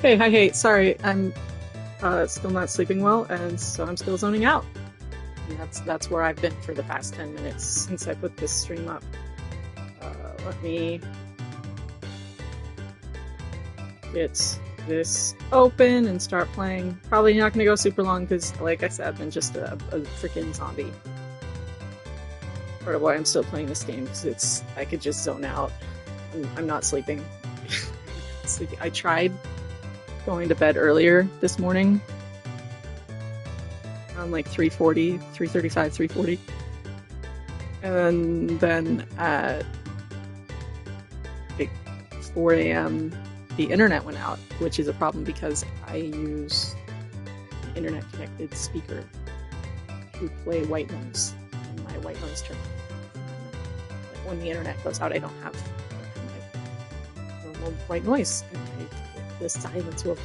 Hey, hi, hey, sorry, I'm still not sleeping well, and so I'm still zoning out. And that's where I've been for the past 10 minutes since I put this stream up. Let me get this open and start playing. Probably not gonna go super long because, like I said, I've been just a freaking zombie. Part of why I'm still playing this game, because I could just zone out. I'm not sleeping. I tried going to bed earlier this morning, around like 3:40, 3:35, 3:40. And then at like 4 a.m. the internet went out, which is a problem because I use an internet connected speaker to play white noise, and my white noise turns off. Like when the internet goes out, I don't have my normal white noise, and the silence will.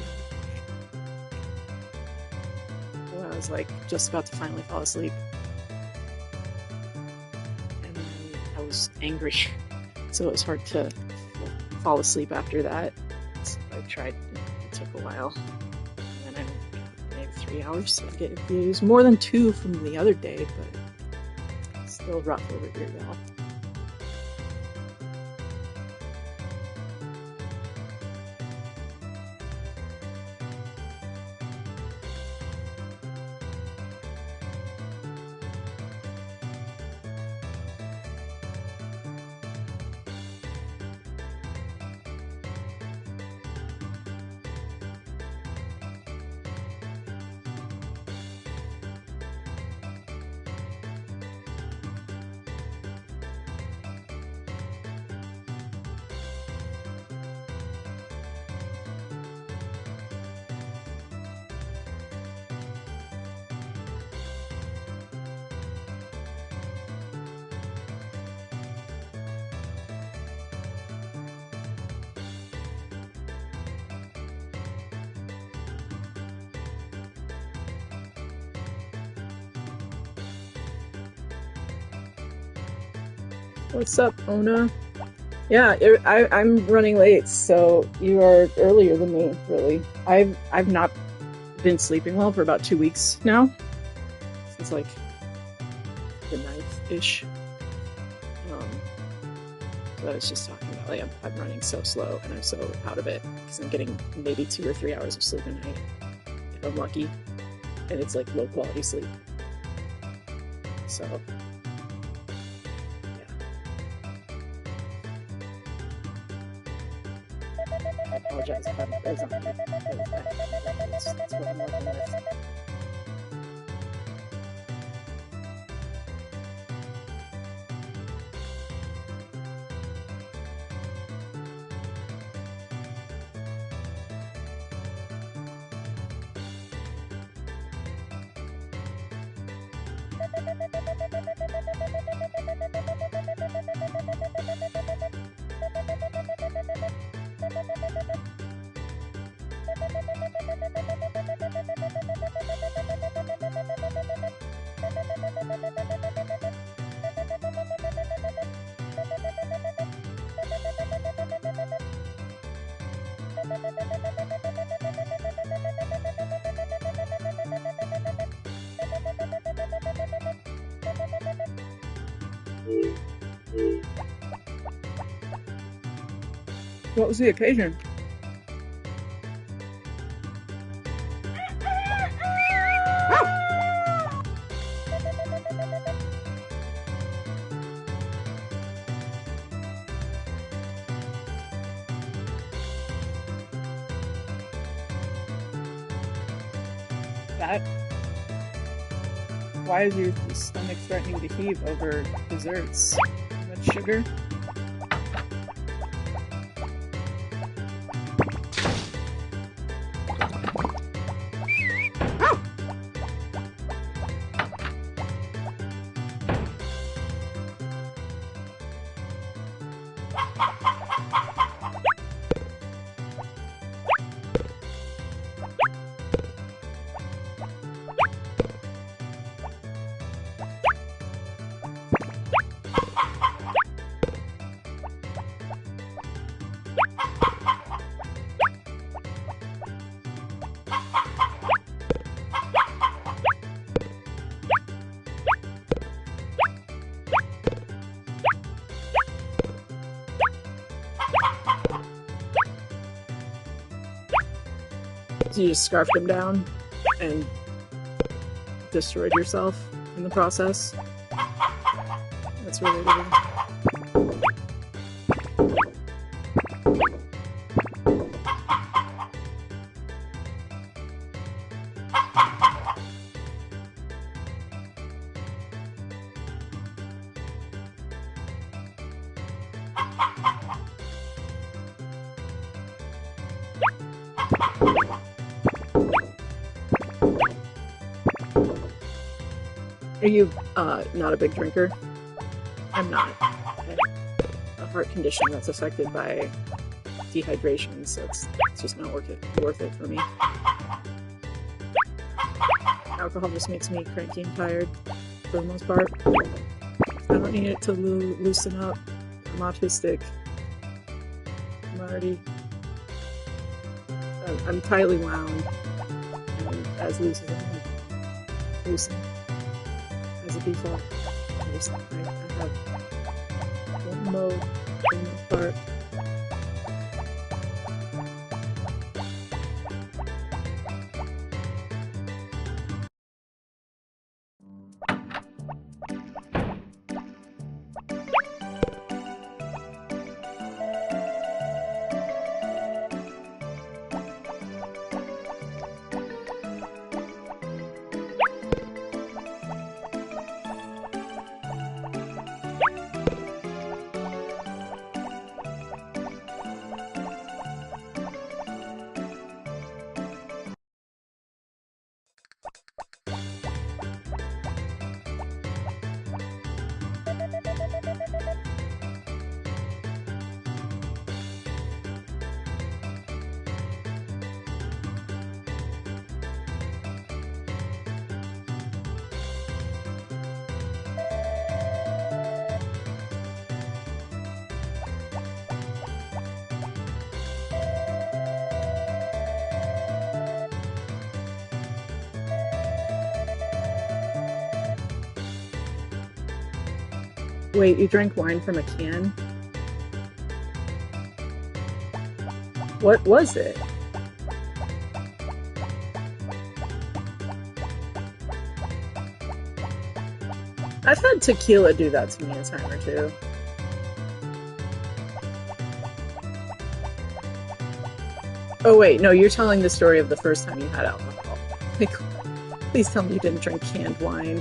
Well, I was like just about to finally fall asleep, and then I was angry, so it was hard to fall asleep after that. So I tried. It took a while, and then I maybe 3 hours. So I get views, more than 2 from the other day, but still rough over here, y'all. What's up, Ona? Yeah, I'm running late, so you are earlier than me, really. I've not been sleeping well for about 2 weeks now, since like the 9th-ish. So I was just talking about, like, I'm running so slow, and I'm so out of it, because I'm getting maybe 2 or 3 hours of sleep a night, if I'm lucky, and it's like low-quality sleep. So I apologize if I'm a zombie. That's what I'm working with. What was the occasion? That? Why is your stomach threatening to heave over desserts? Too much sugar? So you just scarfed him down and destroyed yourself in the process. That's relatable. Are you not a big drinker? I'm not. I have a heart condition that's affected by dehydration, so it's just not worth it for me. Alcohol just makes me cranky and tired for the most part. I don't need it to loosen up. I'm autistic. I'm tightly wound and as loose as I'm loosened. As a default, I have one mode for the most part. Wait, you drank wine from a can? What was it? I've had tequila do that to me a time or two. Oh wait, no, you're telling the story of the first time you had alcohol. Like, please tell me you didn't drink canned wine.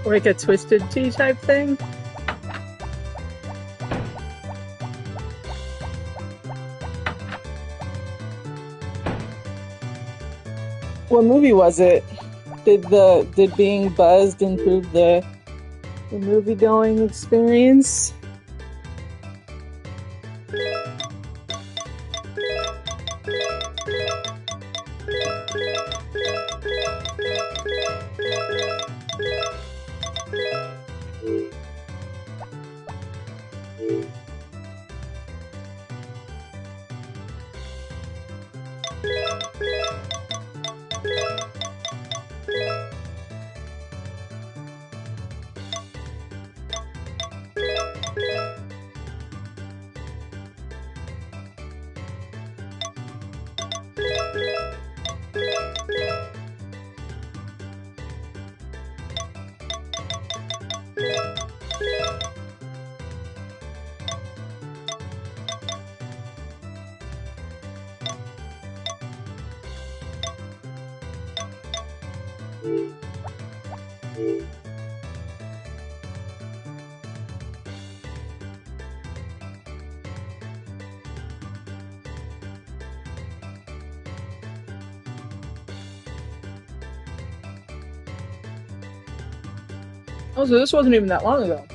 Like a twisted tea type thing? What movie was it? Did being buzzed improve the movie going experience? Oh, so this wasn't even that long ago.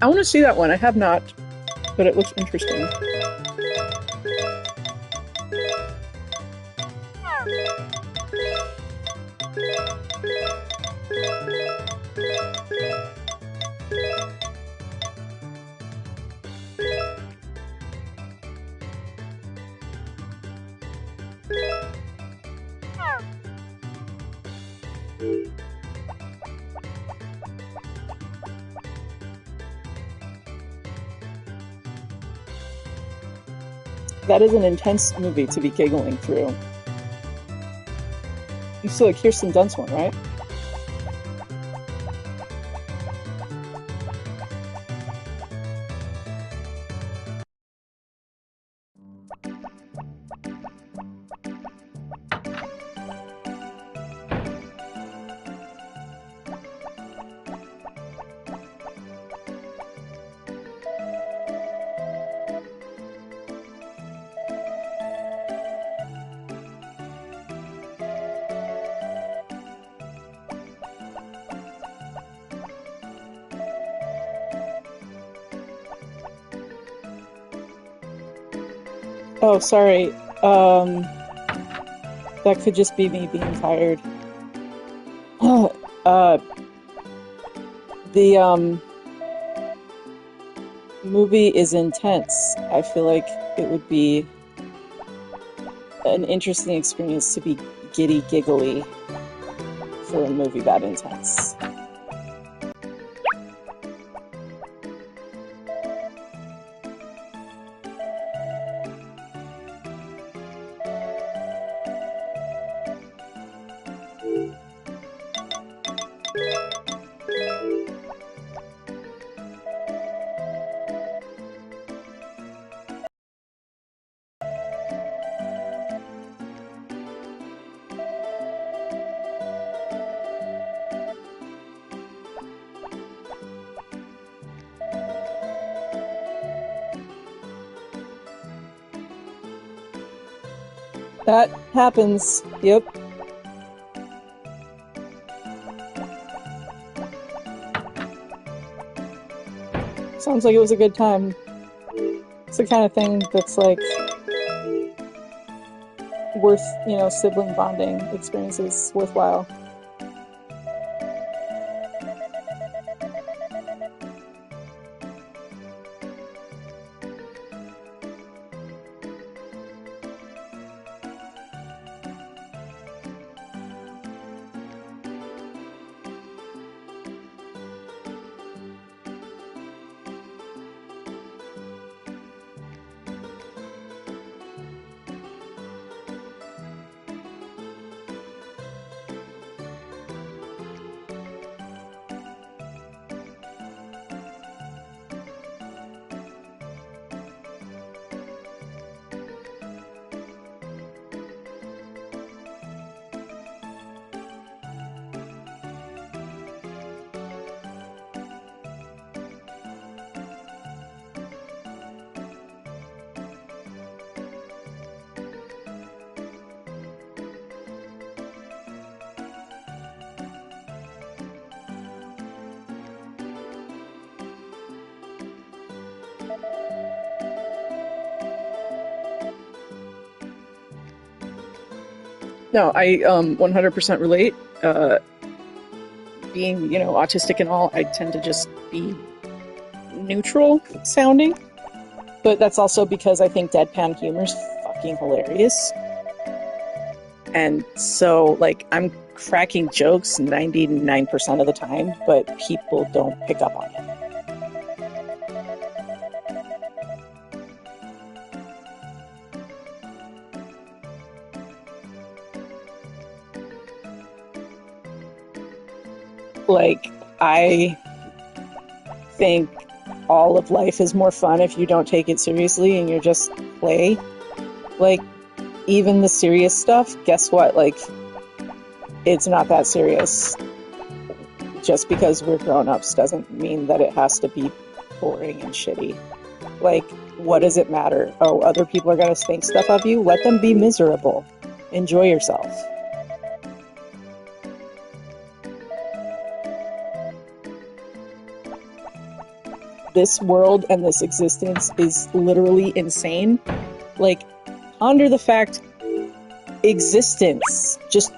I want to see that one. I have not, but it looks interesting. That is an intense movie to be giggling through. You saw the Kirsten Dunst one, right? Oh, sorry. That could just be me being tired. uh, the movie is intense. I feel like it would be an interesting experience to be giddy giggly for a movie that intense. That happens. Yep. Sounds like it was a good time. It's the kind of thing that's like worth, sibling bonding experiences worthwhile. No, I 100% relate. Being, autistic and all, I tend to just be neutral sounding. But that's also because I think deadpan humor's fucking hilarious. And so, like, I'm cracking jokes 99% of the time, but people don't pick up on it. Like, I think all of life is more fun if you don't take it seriously and you just play. Like, even the serious stuff, guess what? Like, it's not that serious. Just because we're grown-ups doesn't mean that it has to be boring and shitty. Like, what does it matter? Oh, other people are gonna think stuff of you? Let them be miserable. Enjoy yourself. this world and this existence is literally insane. Like, ponder the fact, existence, just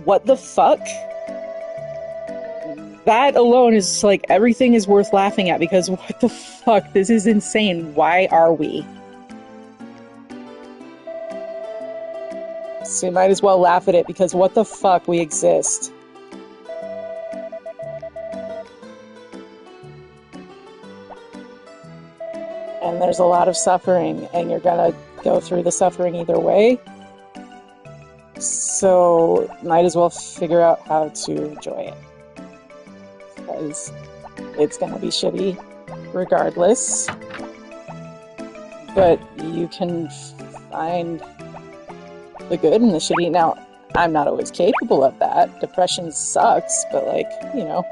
what the fuck? That alone is like, everything is worth laughing at, because what the fuck? This is insane. Why are we? So you might as well laugh at it, because what the fuck, we exist. And there's a lot of suffering, and you're gonna go through the suffering either way. So might as well figure out how to enjoy it, because it's gonna be shitty regardless. But you can find the good in the shitty. Now, I'm not always capable of that. Depression sucks, but like, you know.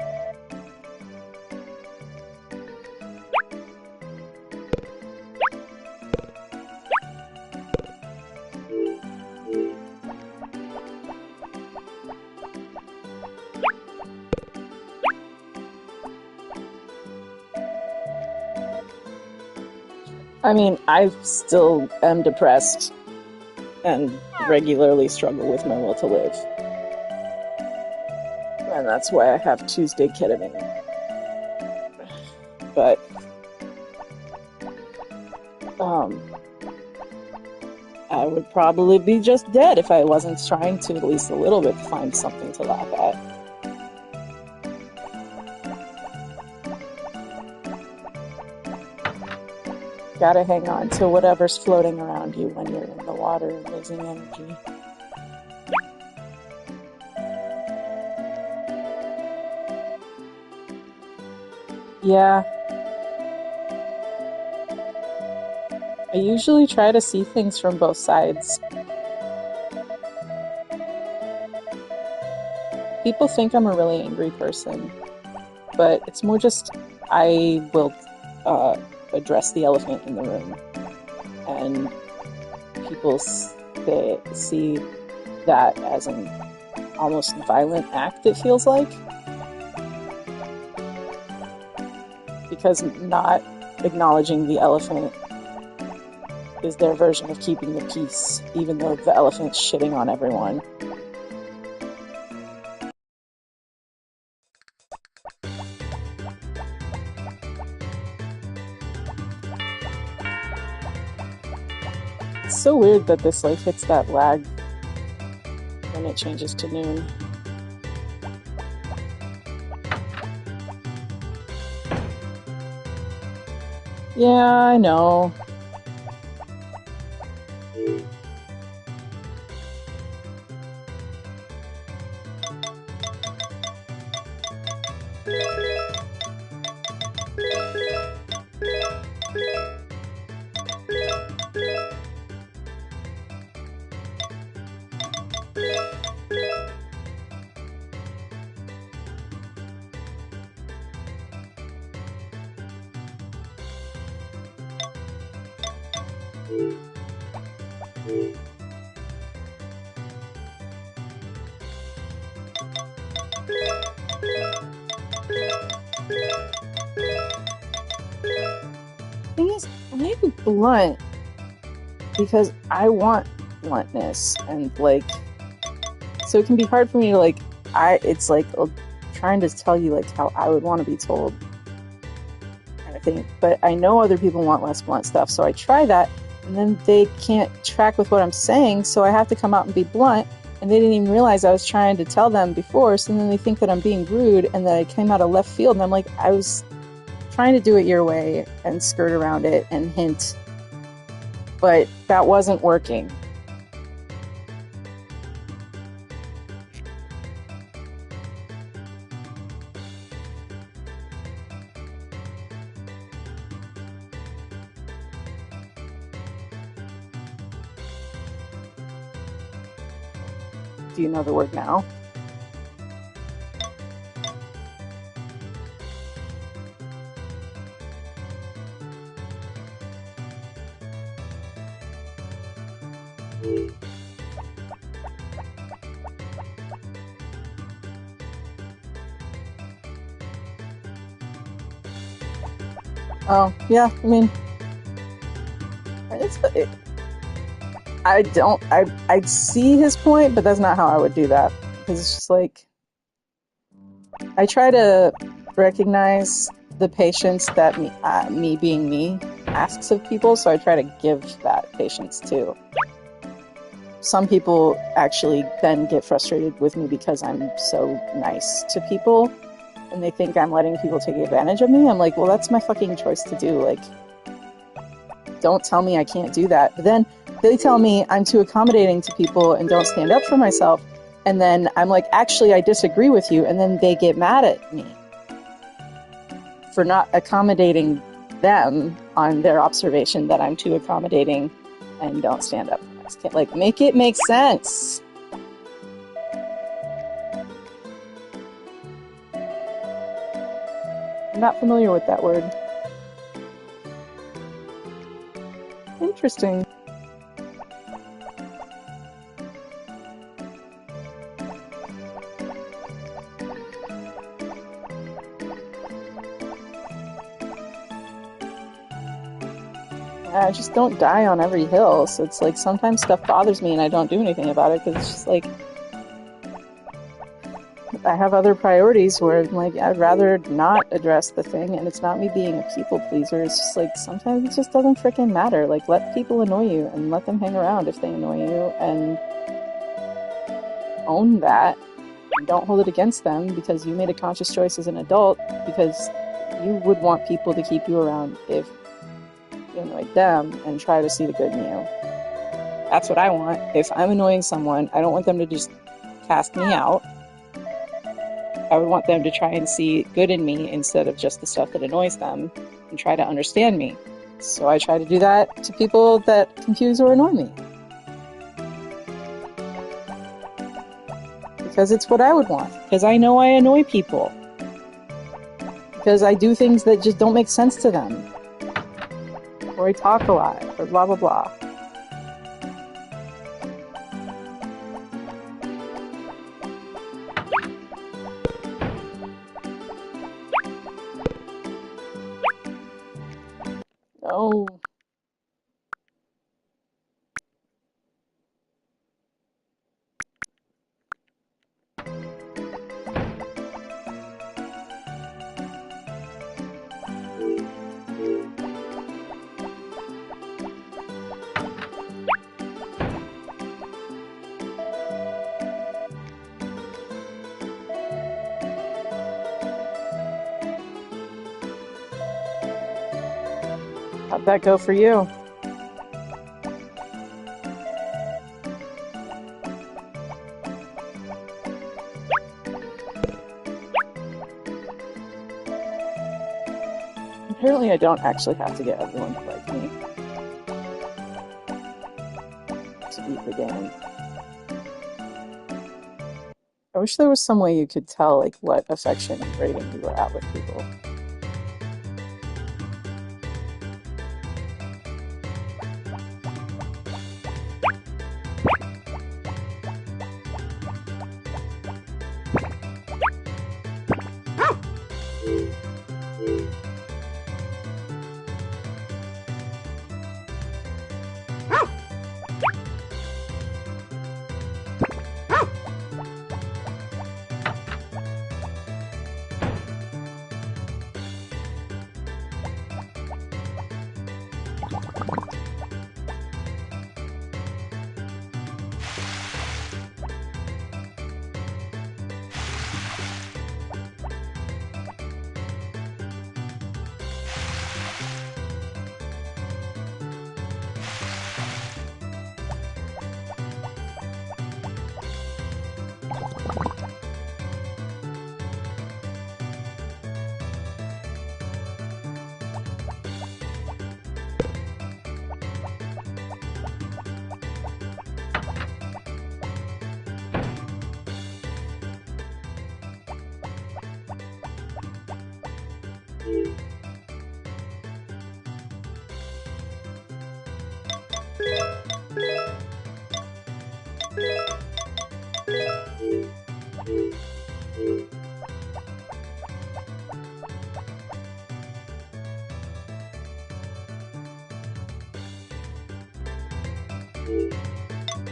I mean, I still am depressed and regularly struggle with my will to live. And that's why I have Tuesday ketamine. But, I would probably be just dead if I wasn't trying to at least a little bit find something to laugh at. Gotta hang on to whatever's floating around you when you're in the water and losing energy. Yeah. I usually try to see things from both sides. People think I'm a really angry person, but it's more just I will address the elephant in the room, and people see that as an almost violent act, it feels like, because not acknowledging the elephant is their version of keeping the peace, even though the elephant's shitting on everyone. It's so weird that this like hits that lag when it changes to noon. Yeah, I know. Thing is, I'm blunt because I want bluntness, and like, so it can be hard for me to like, it's like trying to tell you like how I would want to be told kind of thing. But I know other people want less blunt stuff, so I try that, and then they can't track with what I'm saying, so I have to come out and be blunt, and they didn't even realize I was trying to tell them before, so then they think that I'm being rude and that I came out of left field, and I'm like, I was trying to do it your way and skirt around it and hint, but that wasn't working. Do you know the word now? Oh, yeah, I mean, it, I see his point, but that's not how I would do that. Because it's just like, I try to recognize the patience that me being me asks of people, so I try to give that patience too. Some people actually then get frustrated with me because I'm so nice to people, and they think I'm letting people take advantage of me. I'm like, well, that's my fucking choice to do. Like, don't tell me I can't do that. But then they tell me I'm too accommodating to people and don't stand up for myself. And then I'm like, actually, I disagree with you. And then they get mad at me for not accommodating them on their observation that I'm too accommodating and don't stand up for myself. Like, make it make sense. I'm not familiar with that word. Interesting. I just don't die on every hill. So it's like sometimes stuff bothers me and I don't do anything about it because it's just like I have other priorities where like I'd rather not address the thing, and it's not me being a people pleaser. It's just like sometimes it just doesn't freaking matter. Like, let people annoy you and let them hang around if they annoy you, and own that. And don't hold it against them because you made a conscious choice as an adult, because you would want people to keep you around if you annoyed them and try to see the good in you. That's what I want. If I'm annoying someone, I don't want them to just cast me out. I would want them to try and see good in me instead of just the stuff that annoys them and try to understand me. So I try to do that to people that confuse or annoy me. Because it's what I would want. Because I know I annoy people. Because I do things that just don't make sense to them. Or I talk a lot, or blah blah blah. Oh. How'd that go for you? Apparently I don't actually have to get everyone to like me to beat the game. I wish there was some way you could tell like what affection and rating you were at with people.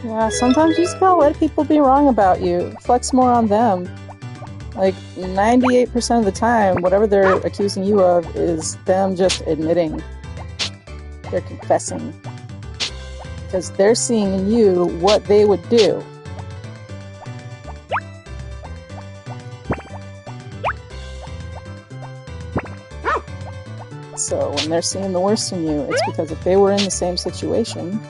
Yeah, sometimes you just gotta let people be wrong about you. Flex more on them. Like 98% of the time, whatever they're accusing you of is them just admitting. They're confessing. Because they're seeing in you what they would do. So when they're seeing the worst in you, it's because if they were in the same situation,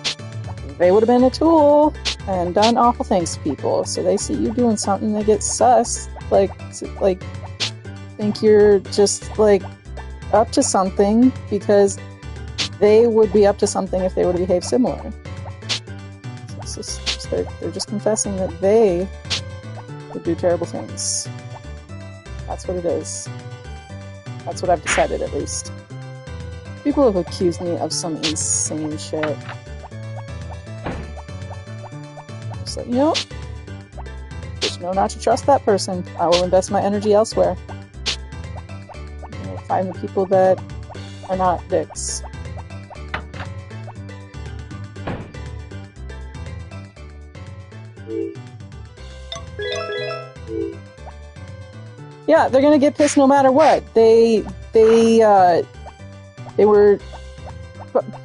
they would have been a tool and done awful things to people. So they see you doing something, they get sus, like think you're just like up to something because they would be up to something if they would have behaved similar. So they're just confessing that they would do terrible things. That's what it is. That's what I've decided, at least. People have accused me of some insane shit. Just like, just know not to trust that person. I will invest my energy elsewhere. Find the people that are not dicks. Yeah, they're gonna get pissed no matter what. They were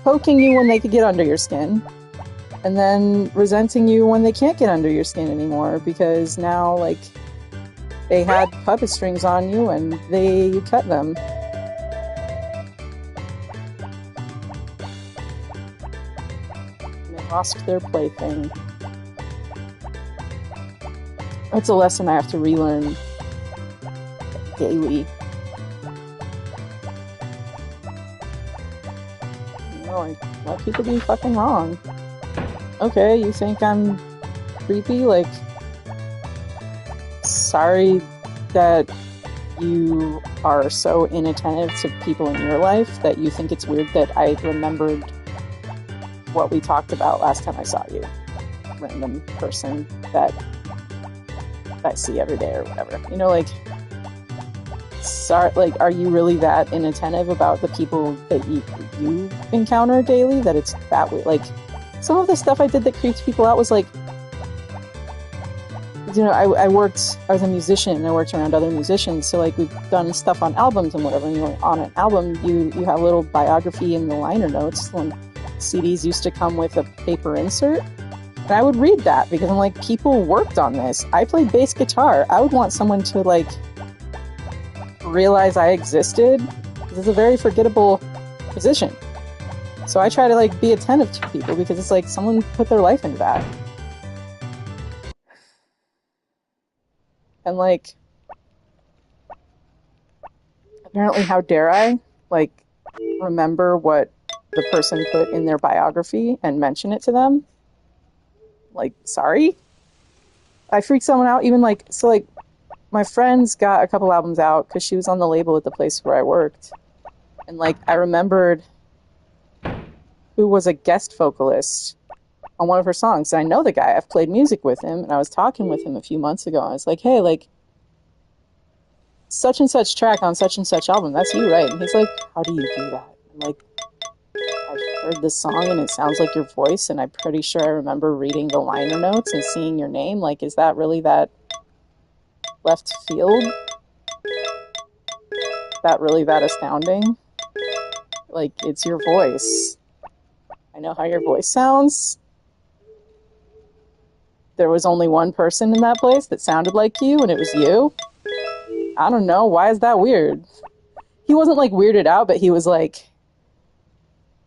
poking you when they could get under your skin, and then resenting you when they can't get under your skin anymore because now, like, they had puppet strings on you and you cut them. And they lost their plaything. It's a lesson I have to relearn daily. Like, let people be fucking wrong. Okay, you think I'm creepy? Like, sorry that you are so inattentive to people in your life that you think it's weird that I remembered what we talked about last time I saw you. Random person that I see every day or whatever. Like, sorry, like, are you really that inattentive about the people that you encounter daily that it's that way? Like, some of the stuff I did that creeped people out was like, I was a musician and I worked around other musicians, so like we've done stuff on albums and whatever, and on an album you have a little biography in the liner notes. When CDs used to come with a paper insert, and I would read that because I'm like, people worked on this. I played bass guitar. I would want someone to like realize I existed. This is a very forgettable position. So I try to like be attentive to people because it's like someone put their life into that. And like, apparently, how dare I like remember what the person put in their biography and mention it to them? Like, sorry? I freaked someone out even like, so like, my friends got a couple albums out because she was on the label at the place where I worked. And like, I remembered who was a guest vocalist on one of her songs. And I know the guy. I've played music with him, and I was talking with him a few months ago. I was like, hey, like, such and such track on such and such album, that's you, right? And he's like, how do you do that? I'm like, I've heard this song and it sounds like your voice, and I'm pretty sure I remember reading the liner notes and seeing your name. Like, is that really that left field? That really that astounding? Like, it's your voice. I know how your voice sounds. There was only one person in that place that sounded like you, and it was you. I don't know. Why is that weird? He wasn't like weirded out, but he was like,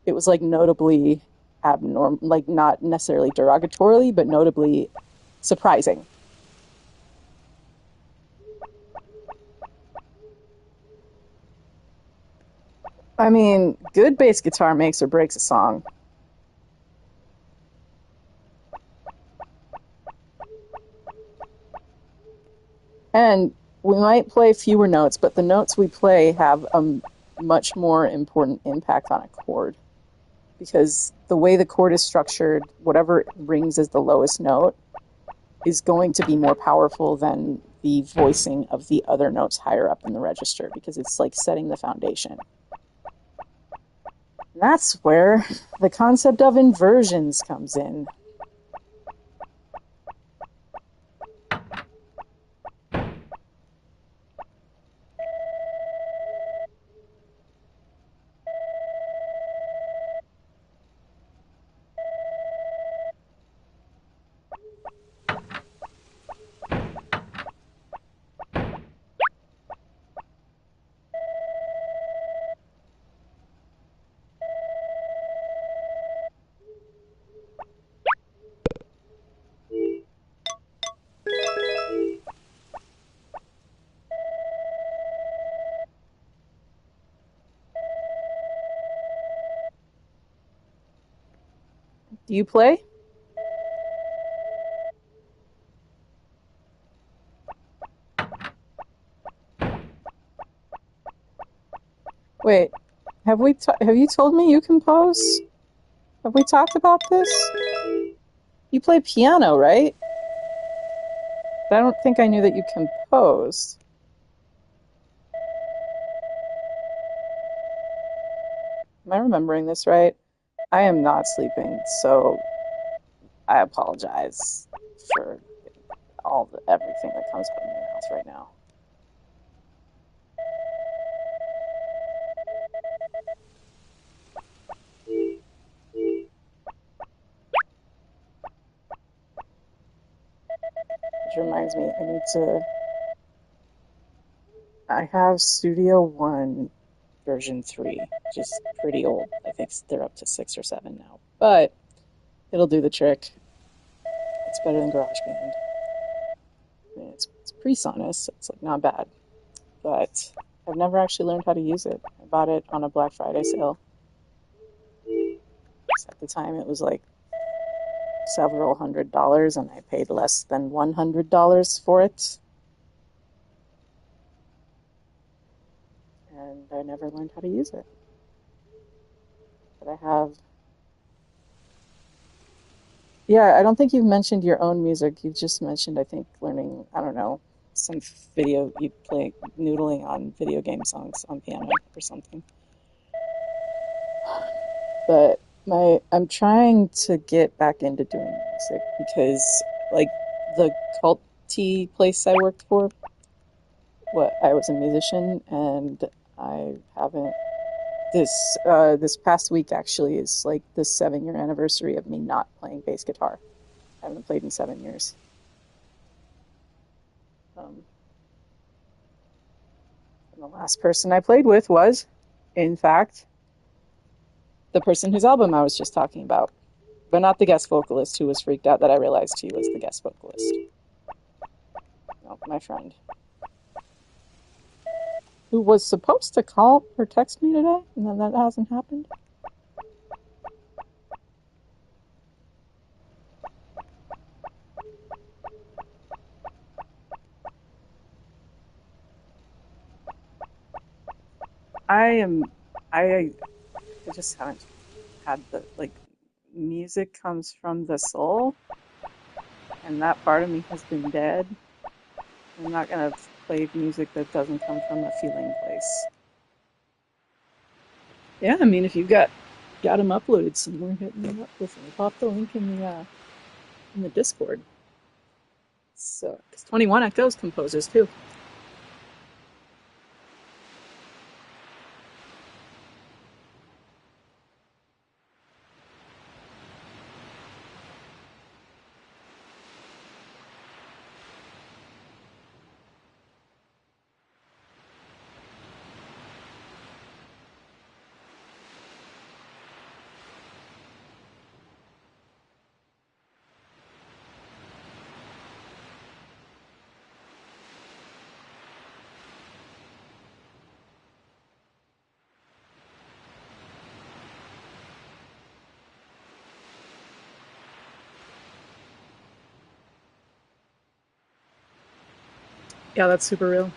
it was like notably abnormal, like not necessarily derogatorily, but notably surprising. I mean, good bass guitar makes or breaks a song. And we might play fewer notes, but the notes we play have a much more important impact on a chord. Because the way the chord is structured, whatever rings as the lowest note is going to be more powerful than the voicing of the other notes higher up in the register, because it's like setting the foundation. And that's where the concept of inversions comes in. Do you play? Wait, have you told me you compose? Have we talked about this? You play piano, right? But I don't think I knew that you composed. Am I remembering this right? I am not sleeping, so I apologize for everything that comes out of my mouth right now. Which reminds me, I have Studio One version 3, which is pretty old. I think they're up to 6 or 7 now. But it'll do the trick. It's better than GarageBand. I mean, it's PreSonus, so it's like not bad. But I've never actually learned how to use it. I bought it on a Black Friday sale. At the time, it was like several $100s, and I paid less than $100 for it. And I never learned how to use it. But I have. Yeah, I don't think you've mentioned your own music. You've just mentioned, I think, learning, I don't know, some you play noodling on video game songs on piano or something. But I'm trying to get back into doing music because, like, the culty place I worked for, I was a musician, and I haven't. This past week actually is like the 7-year anniversary of me not playing bass guitar. I haven't played in 7 years. Um, and the last person I played with was, in fact, the person whose album I was just talking about, but not the guest vocalist who was freaked out that I realized he was the guest vocalist. No, my friend, who was supposed to call or text me today, and then that hasn't happened. I am, I just haven't had music comes from the soul, and that part of me has been dead. I'm not gonna play music that doesn't come from a feeling place. Yeah, I mean, if you've got them uploaded somewhere, hit me up with me. Pop the link in the Discord. So, because 21 Echoes composes too. Yeah, that's super real.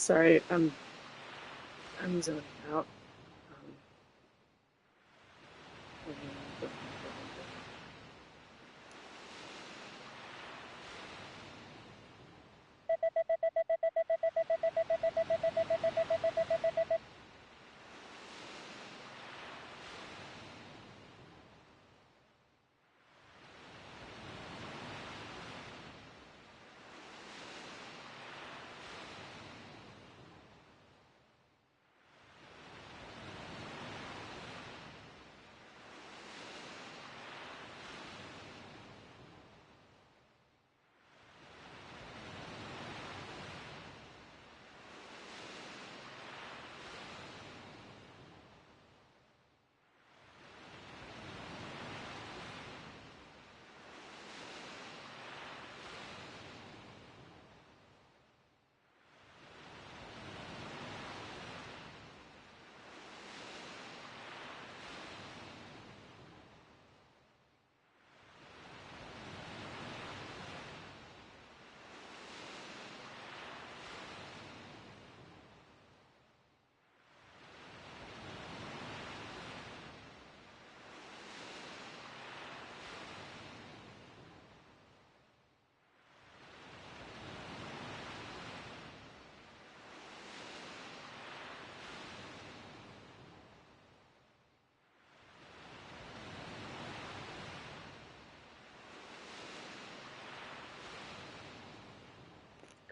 Sorry, I'm zoning out. Um,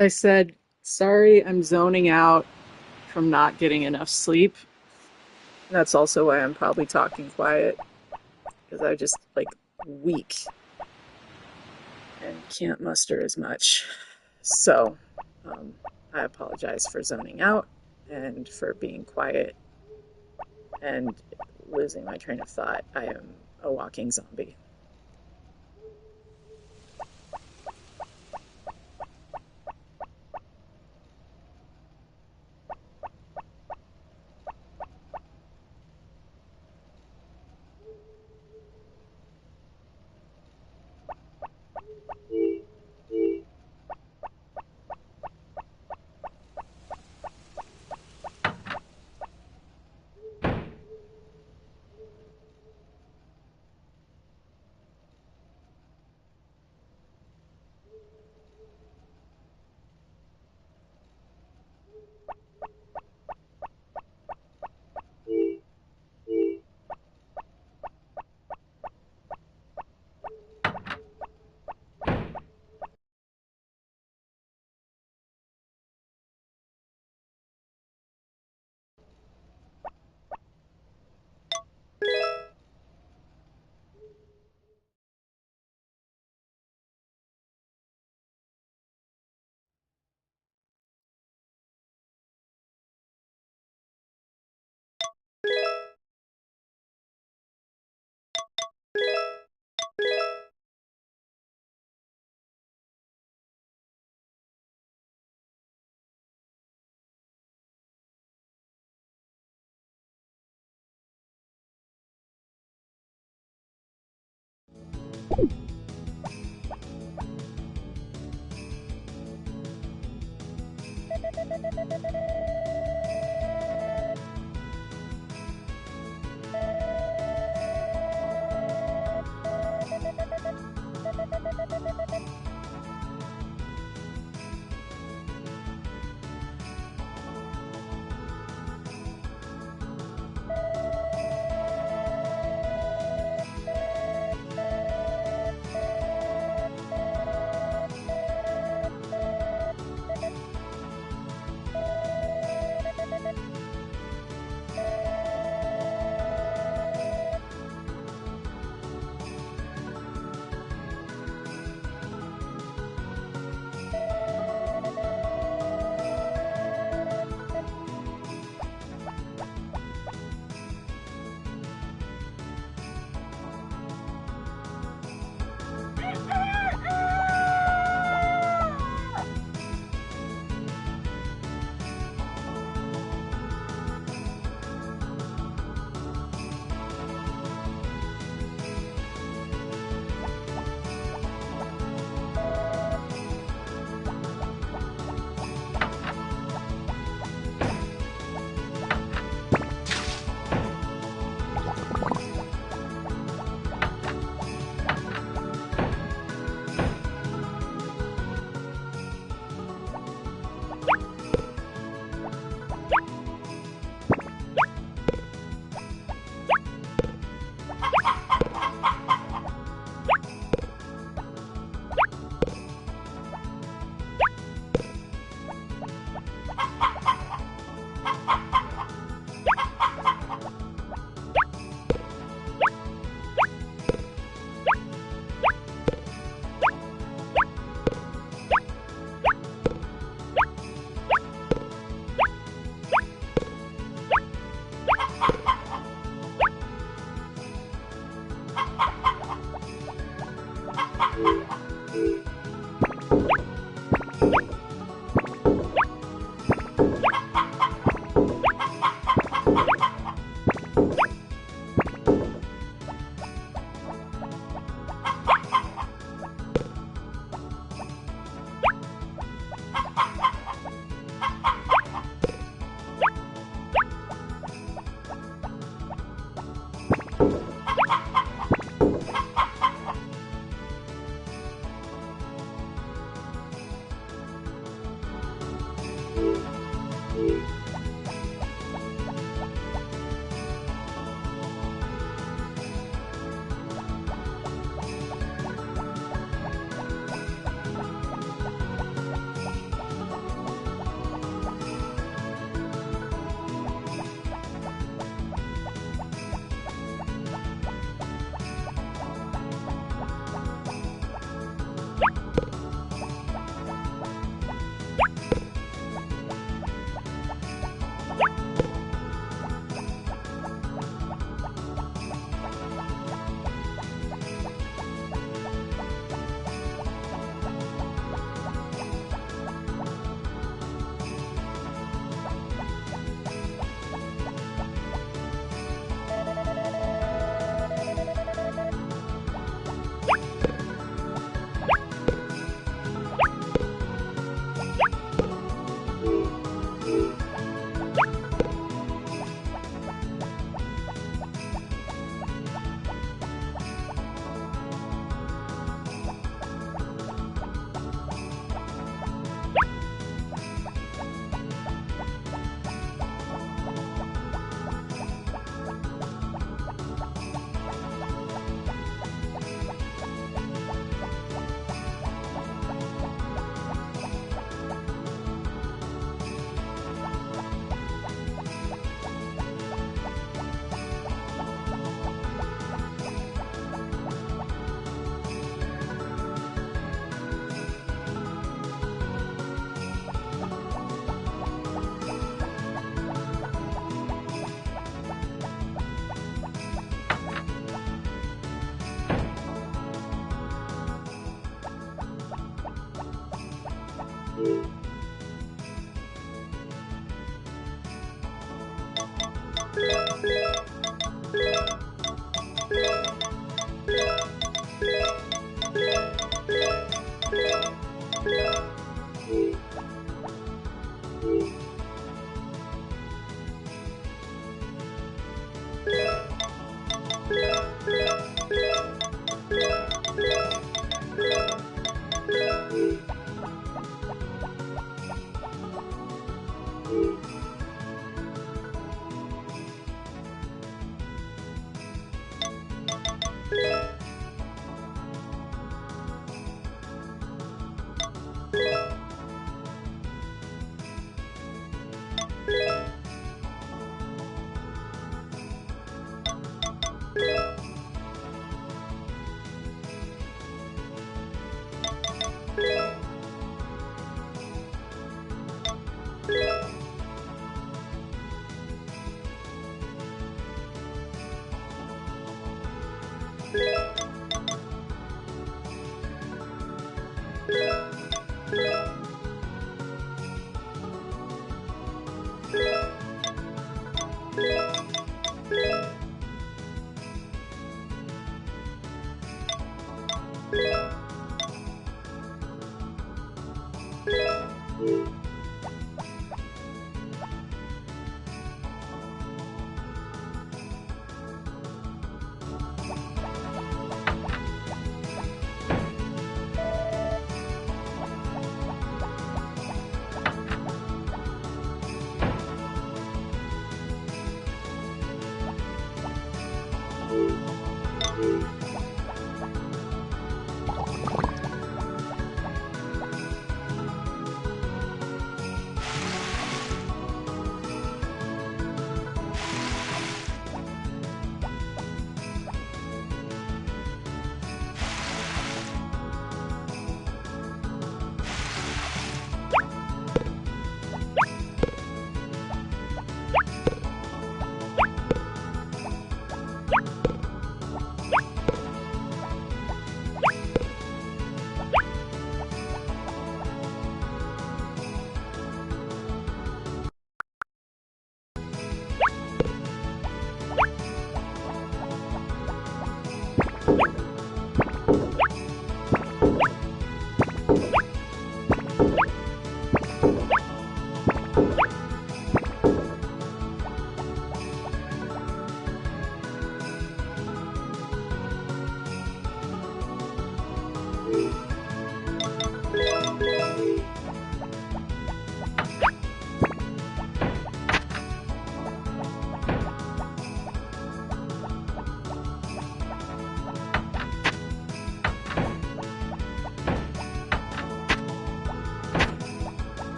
I said, sorry, I'm zoning out from not getting enough sleep. That's also why I'm probably talking quiet, because I just like weak and can't muster as much. So, um, I apologize for zoning out and for being quiet and losing my train of thought. I am a walking zombie.